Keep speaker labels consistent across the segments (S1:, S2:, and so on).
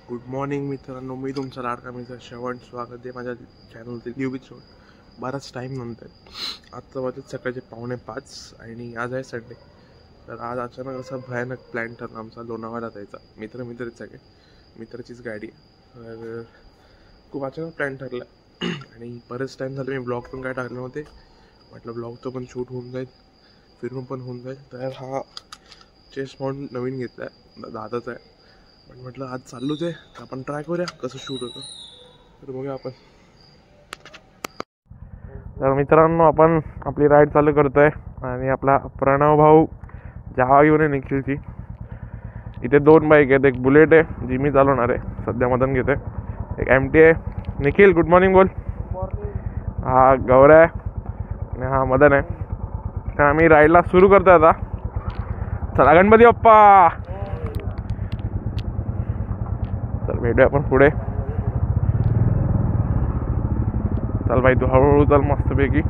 S1: Good morning मित्रांनो, मी तुमचा लाडका मित्र श्रवण. स्वागत आहे माझ्या चॅनलवरती न्यू एपिसोड. बराच टाईम नंतर आजचं वाजत सकाळचे 4:45 आणि आज आहे संडे. तर आज अचानक असा भयानक प्लॅन ठरला आमचा लोणावळा जायचा. मित्रच सगळे, मित्राचीच गाडी आहे. तर खूप अचानक प्लॅन ठरला आणि बरेच टाईम झालं मी ब्लॉग पण काय टाकले नव्हते. म्हटलं ब्लॉगचं पण शूट होऊन जाईल, फिरून पण होऊन जाईल. तर हा चेस्ट माउंट नवीन घेतला आहे, दादाचा आहे. पण म्हटलं आज चालूच आहे, आपण ट्राय करूया कसं शूट होतं. तर बघूया आपण. तर मित्रांनो, आपण आपली राईड चालू करतोय आणि आपला प्रणव भाऊ जावा घेऊन आहे निखिलची. इथे 2 बाईक आहेत, एक बुलेट आहे जी मी चालवणार आहे, सध्या मदन घेते. एक MT आहे. निखिल गुड मॉर्निंग बोल. हा गौरव आहे आणि हा मदन आहे. तर आम्ही राईडला सुरू करतोय आता. चला गणपती बाप्पा. चल भेटूया आपण पुढे. चल भाई, तू हळूहळू चल मस्तपैकी.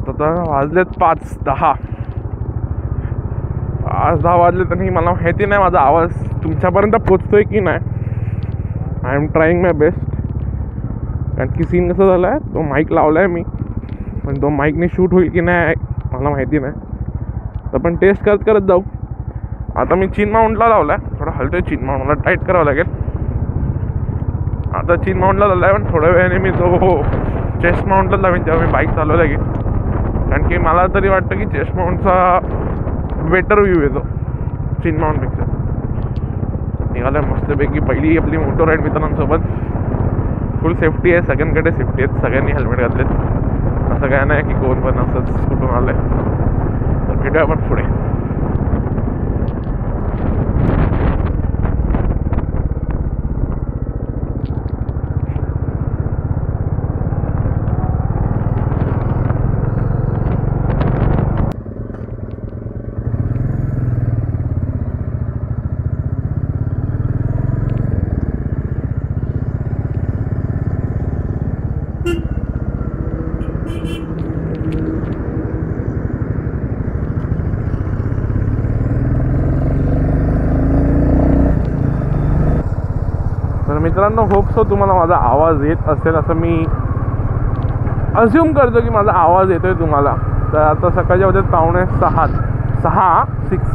S1: आता वाजलेत 5:10 वाजले. तर मला माहिती नाही माझा आवाज तुमच्यापर्यंत पोचतोय की नाही. I am trying my best. कारण की सीन कसं झालं आहे, तो माईक लावला आहे मी, पण तो माईकने शूट होईल की नाही मला माहिती नाही. तर पण टेस्ट करत जाऊ. आता मी चीन माउंटला लावला आहे, थोडा हलतोय चीन माउंट, मला टाईट करावं लागेल. आता चीन माउंटला लावला आहे, पण थोड्या वेळाने मी तो चेस्ट माउंटला लावेन जेव्हा मी बाईक चालवायला लागेल. कारण की मला तरी वाटतं की चेस्ट माउंटचा बेटर व्ह्यू येतो चीन माउंटपेक्षा. निघालं मस्तपैकी पहिली आपली मोटो राईड मित्रांसोबत. फुल सेफ्टी आहे, सगळ्यांकडे सेफ्टी आहेत, सगळ्यांनी हेल्मेट घातलेत. असं काय नाही की कोण पण असंच कुठून आलं आहे. तर भेटूया आपण पुढे. मित्रांनो, होप सो तुम्हाला माझा आवाज येत असेल असं मी अज्युम करतो की माझा आवाज येतोय तुम्हाला. तर आता सकाळच्या वाजत 5:45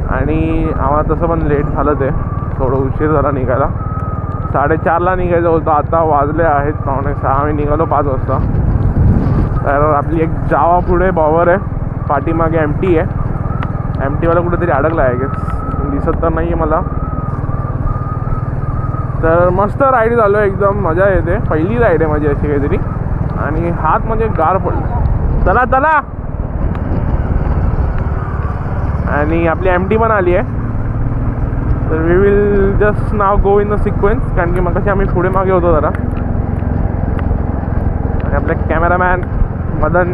S1: आणि आम्हाला तसं पण लेट झालं, ते थोडं उशीर झाला निघायला. 4:30ला निघायचं होतं, आता वाजले आहेत 5:45. आम्ही निघालो 5 वाजता. तर आपली एक जावा पुढे बॉवर आहे, पाठीमागे MT आहे. MTवाला कुठेतरी अडकला आहे, दिसत तर नाही आहे मला. तर मस्त राईड झालो, एकदम मजा येते. पहिली राईड आहे माझी अशी काहीतरी, आणि हात म्हणजे गार पडला. चला आणि आपली MT पण आली आहे. तर we will just now go in the sequence. कारण की मग आम्ही पुढे मागे होतो जरा. आणि आपले कॅमेरामॅन मदन.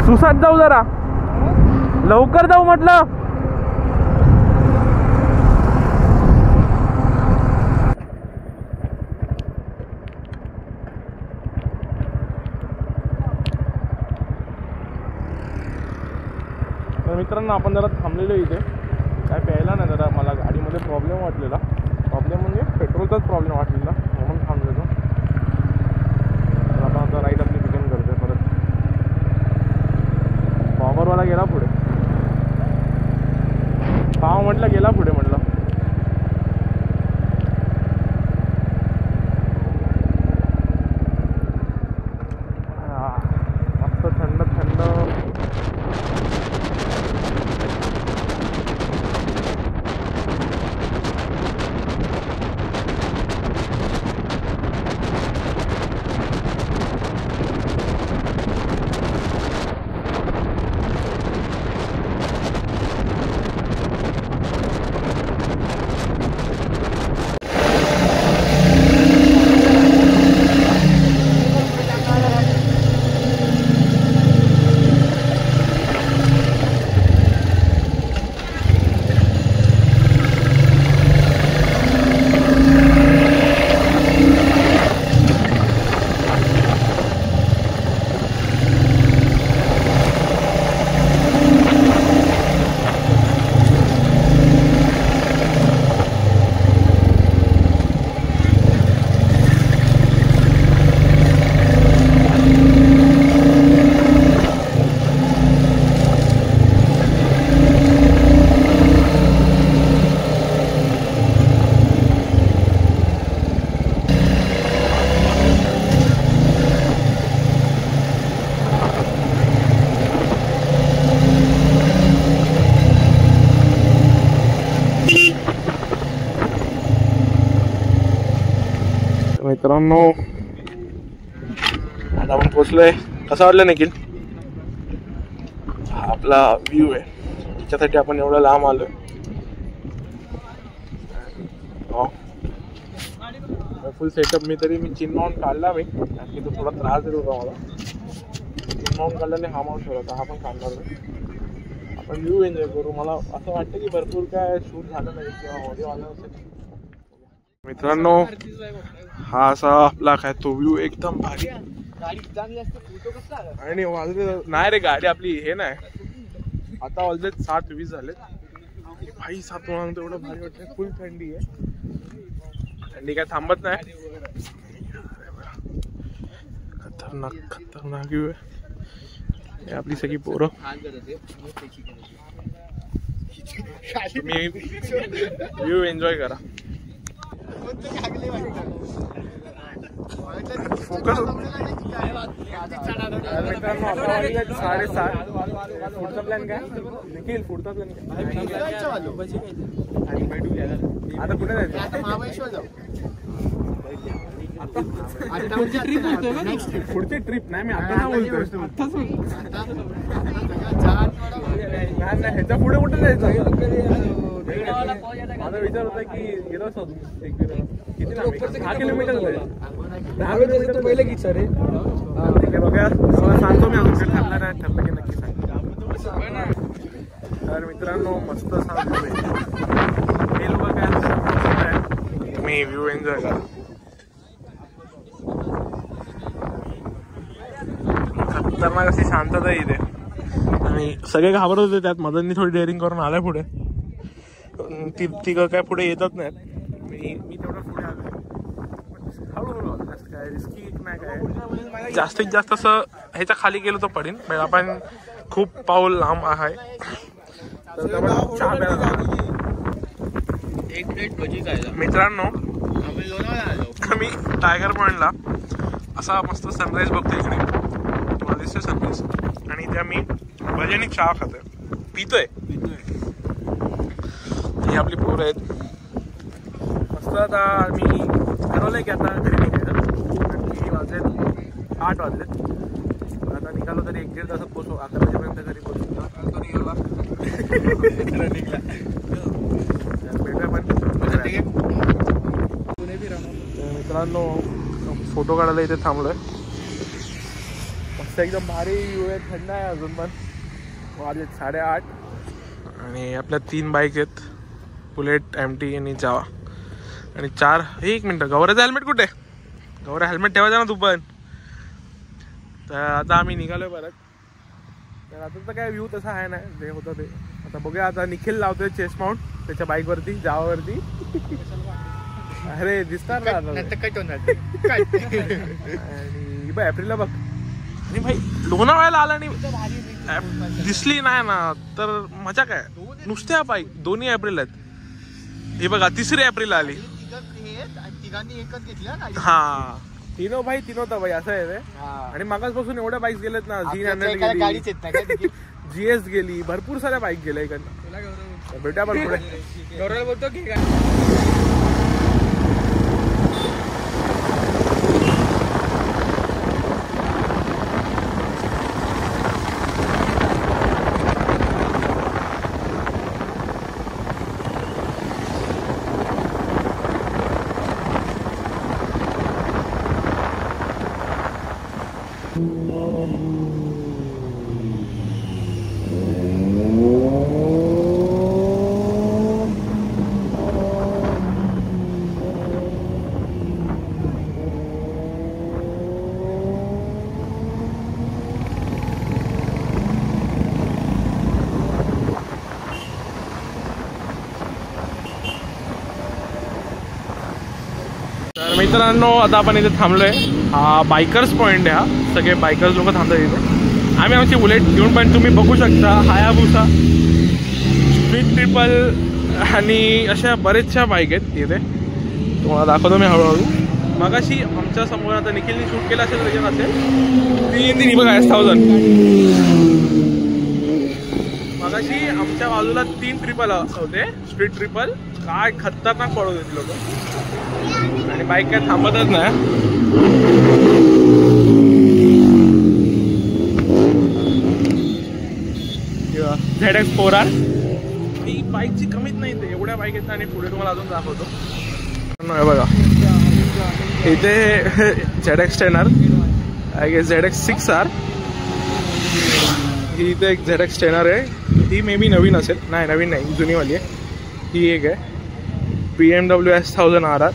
S1: सुसाट जाऊ, जरा लवकर जाऊ म्हटलं. तर मित्रांनो, आपण जरा थांबलेलो इथे काय प्यायला नाही. जरा मला गाडीमध्ये प्रॉब्लेम वाटलेला. प्रॉब्लेम म्हणजे पेट्रोलचाच प्रॉब्लेम वाटलेला, म्हणून थांबलेलो. तर आपण आता राईड आपली बिगिन करतोय परत. पॉवरवाला गेला पुढे, पाव म्हटलं गेला पुढे म्हटलं. मस्त थंड थंड. मित्रांनो आता आपण पोचलोय. कसा वाटलं निखिल? हा आपला व्ह्यू आहे, त्याच्यासाठी आपण एवढं लांब आलोय. फुल सेटअप मी चिन्माऊंट काढला मी, की तो थोडा त्रास देत होता मला. चिन्माऊंट काढल्याने हा माऊंट ठेवला, हा पण काढणार नाही. आपण व्ह्यू एन्जॉय करू. मला असं वाटतं की भरपूर काय शूट झालं नाही किंवा ऑडिओ आलं नसेल. मित्रांनो हा असा आपला काय तो व्ह्यू एकदम भारी. आणि नाही रे गाडी आपली हे नाही. आता ऑलरेडी 7:20 झाले. भाई 7 वाजता एवढं भारी वाटतंय. फुल थंडी आहे, थंडी काय थांबत नाही. खतरनाक खतरनाक व्ह्यू आहे. आपली सगळी पोरं तुम्ही व्ह्यू एन्जॉय करा. फोकस 7:30. पुढचा प्लॅन काय निखिल? पुढचा प्लॅन काय? आता कुठे जायचं? पुढची ट्रिप नाही, मी आता बोलतोय. नाही ह्याच्या पुढे कुठे जायचं? माझा विचार होता की गेलो असतो किती 10 किलोमीटर. 10 किलोमीटर पहिले की सर बघा सांगतो मी. अजून काय ठरणार आहे, ठरलं की नक्की सांगतो. तर मित्रांनो मस्त सांगतो मी लोक काय तुम्ही व्ह्यू एन्जॉय करा. खतरनाक अशी शांतता इथे. आणि सगळे घाबरत होते. त्यात मदननी थोडी डेअरिंग करून आलाय पुढे. ती काय पुढे येतच नाहीत. मी तेवढं पुढे आलो. हळूहळू काय रिस्की नाही काय. जास्तीत जास्त असं ह्याच्या खाली गेलो तर पडेन. आपण खूप पाऊल लांब आहे. मित्रांनो आम्ही टायगर पॉइंटला असा मस्त सनराईज बघतोय. इकडे तुम्हाला दिसतोय सनराईज. आणि इथे आम्ही भज्यानी चहा खातोय, पितोय. ही आपली पोरं आहेत मस्त. आता आम्ही ठरवलंय की आता घरी निघायचं. आणखी वाजलेत 8 वाजलेत. आता निघालो तरी 1-1.5 तासात पोचू. 11 वाजेपर्यंत घरी पोचू. भेटूया पण. मित्रांनो फोटो काढायला इथे थांबलोय. मस्त एकदम भारी व्ह्यू आहे. थंड आहे अजून पण. वाजले 8:30. आणि आपल्या 3 बाईक आहेत, बुलेट, MT आणि जावा. आणि 4 1 मिनटं गौऱ्याचं हेल्मेट कुठे? गौऱ्या हेल्मेट ठेवायचा ना तू पण. तर आता आम्ही निघालोय परत. तर आता तर काय व्ह्यू तसा आहे ना, जे होतं ते. आता बघूया. आता निखिल लावतोय चेस्ट माउंट त्याच्या बाईकवरती, जावावरती. अरे दिसणार ना आता. आणि बघ एप्रिलला बघ. आणि भाई लोणावळ्याला आला आणि दिसली नाही ना तर मजा काय. नुसत्या बाईक 2 एप्रिल आहेत. हे बघा 3 एप्रिल आली. हा तीनो भाई तीनोता भाई असं आहे रे. आणि मागासपासून एवढ्या बाईक गेलेत ना. Z100 गेली, GS गेली, भरपूर साऱ्या बाईक गेल्या इकडनं. भेटा पण पुढे. बोलतो की मित्रांनो आता आपण इथे थांबलोय. हा बायकर्स पॉइंट आहे. हा सगळे बायकर्स लोक थांबतात इथे. आम्ही आमची बुलेट घेऊन पण तुम्ही बघू शकता. हायाबुसा, स्ट्रीट ट्रिपल आणि अशा बरेचशा बाईक आहेत तिथे. तुम्हाला दाखवतो मी हळूहळू. मगाशी आमच्या समोर आता निखिलने शूट केलं असेल त्याच्यात असेल ती बघा S1000. मगाशी आमच्या बाजूला 3 ट्रिपल होते, स्ट्रीट ट्रिपल. काय खतरनाक पडत होते लोक. आणि बाईक काय थांबतच नाही. ZX 4R ही बाईकची कमीच नाही ते, एवढ्या बाईक आहेत आणि पुढे तुम्हाला अजून दाखवतो. बघा इथे ZX 10R, I guess ZX 6R, ही इथे एक ZX 10R आहे. ही मे बी नवीन असेल, नाही नवीन नाही, जुनीवाली आहे. ही एक आहे BMW S1000RR,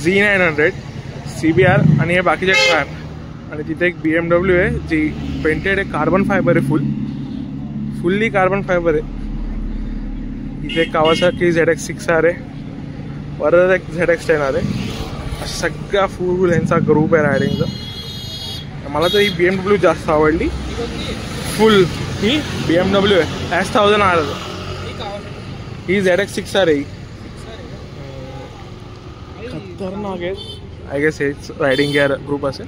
S1: Z900 CBR आणि हे बाकीचे ट्रॅप. आणि तिथे एक BMW आहे जी पेंटेड आहे, कार्बन फायबर आहे, फुल्ली कार्बन फायबर आहे. इथे कावासाकी ZX 6R आहे, परत एक ZX 10R आहे. सगळा फुल यांचा ग्रुप आहे रायडिंगचा. मला तर ही BMW जास्त आवडली. फुल ही BMW आहे S1000R, ही ZX 6R आहे. खतरनाक आहे. आय गेस हेच रायडिंग गिअर ग्रुप असेल.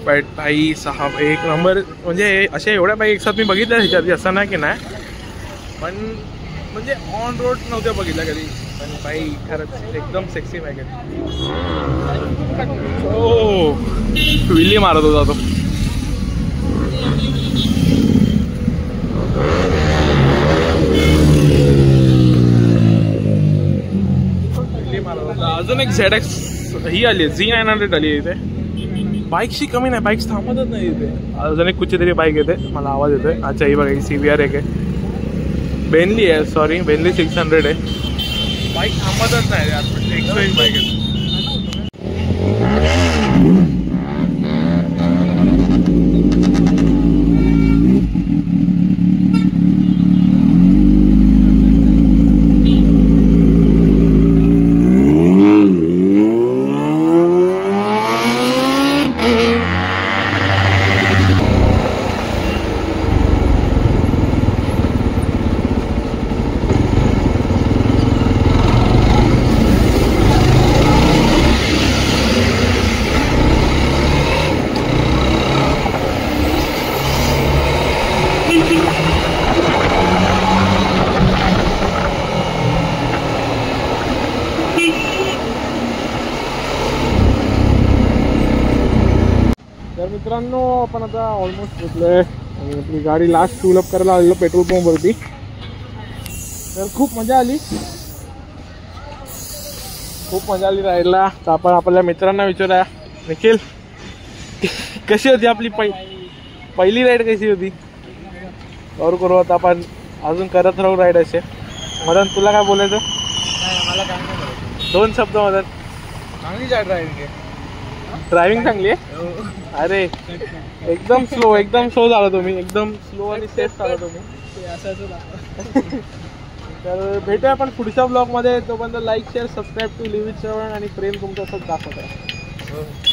S1: बट भाई 6 एक नंबर. म्हणजे अशा एवढ्या बाईक एक साथ मी बघितल्या ह्याच्यात, असं नाही की नाही, पण म्हणजे ऑन रोड नव्हत्या बघितल्या कधी. पण बाई खरंच एकदम सेक्सी बाईक आहे. हो विल्ली मारत होता तो. अजून एक ZX ही आली आहे, Z900 आली आहे इथे. बाईकशी कमी नाही, बाईक्स थांबतच नाही इथे. अजून एक कुठची तरी बाईक येते, मला आवाज येतोय. अच्छा ही बघा, ही CBR एक आहे, बेनली आहे, सॉरी बेनली 600 आहे. बाईक थांबतच नाही यार, एक बाईक आहे. तर मित्रांनो आपण आता ऑलमोस्ट पोचलोय आणि आपली गाडी लास्ट फ्यूल अप करायला आलेलो पेट्रोल पंपवरती. तर खूप मजा आली, खूप मजा आली राहायला. तर आपण आपल्या मित्रांना विचारूया, निखिल कशी होती आपली पहिली राईड, कशी होती? करू आता आपण अजून करत राहू राईड असे. मदन तुला काय बोलायचं?
S2: मला काय नाही,
S1: 2 शब्द मदन.
S2: चांगली ड्रायव्हिंग आहे.
S1: ड्रायव्हिंग चांगली आहे. अरे एकदम स्लो झाला तुम्ही, एकदम स्लो आणि सेफ झाला तुम्ही. तर भेटूया आपण पुढच्या ब्लॉगमध्ये. तोपर्यंत like share subscribe to live it श्रवण आणि प्रेम तुमचं असंच दाखवत आहे.